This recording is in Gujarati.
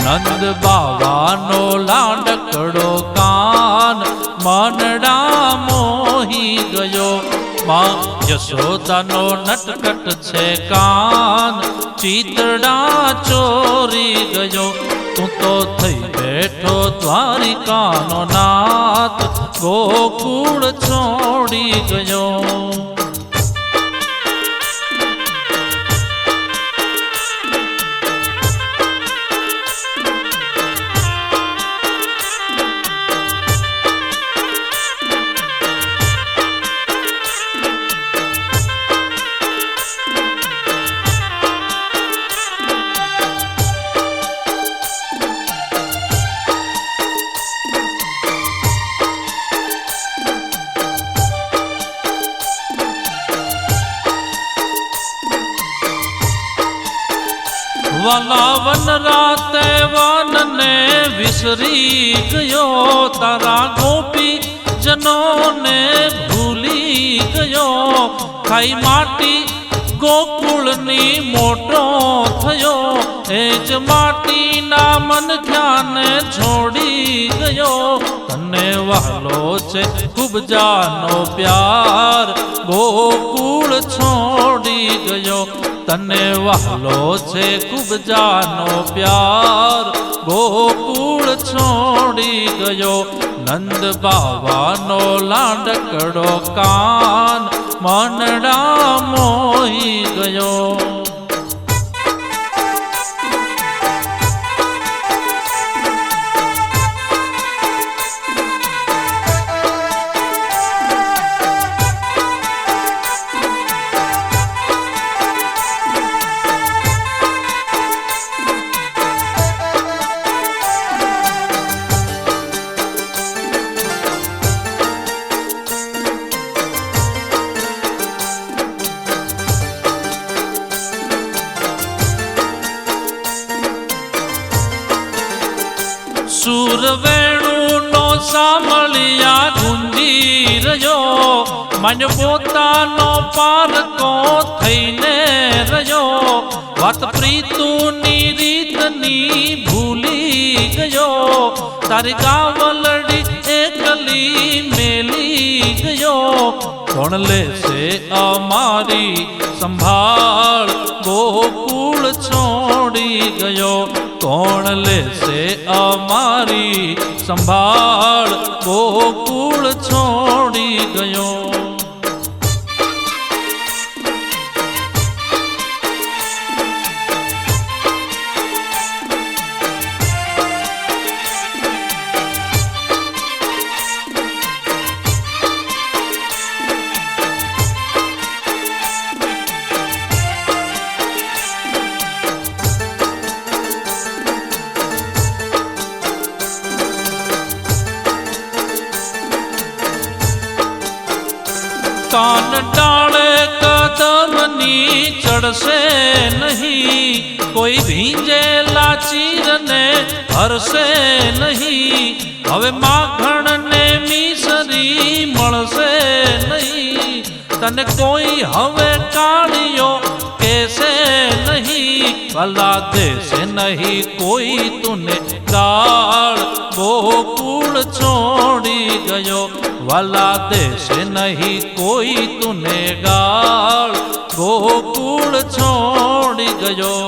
નંદ બાવાનો લાડકડો કાન મનડા મોહી ગયો. માં યશોદાનો નટકટ છે કાન ચિતડા ચોરી ગયો. તું તો થઈ બેઠો દ્વારિકાનો નાથ ગોકુળ છોડી ગયો. વાલા વન રાતે વનને વિસરી ગયો. તારા ગોપી જનોને ભૂલી ગયો. ખાઈ માટી ગોકુળની મોટો થયો. એ જ માટીના મન ખ્યાને છોડી ગયો. તને વાલો છે ખૂબ જાનો પ્યાર ગોકુળ છોડી ગયો. તને વાલો છે ખૂબ જાનો પ્યાર ગોકુળ છોડી ગયો. નંદ બાવાનો લાડકડો કાન મનડા મોહી ગયો. સુર વેણુનો સાંભળ્યા ગુંજી રહ્યો. મન પોતાનો પારકો થઈને રહ્યો. વાત પ્રીતુની રીતની ભૂલી ગયો. તારી ગાવલડી એકલી મેલી ગયો. કોણ લેશે અમારી સંભાળ ગોકુળ છોડી ગયો. કોણ લેશે અમારી સંભાળ ગોકુળ છોડી ગયો. કાન ડાળે કદમની ચડશે નહીં. કોઈ ભીંજેલા ચીરને હરશે નહીં. હવે માખણને મીસરી મળશે નહીં. તને કોઈ હવે કાળિયો કેસે નહીં. ભલા દેશે નહીં કોઈ તુને ગાળ ગોકુળ છોડી ગયો. વાલા દેશે નહીં કોઈ તુને ગાળ ગોકુળ છોડી ગયો.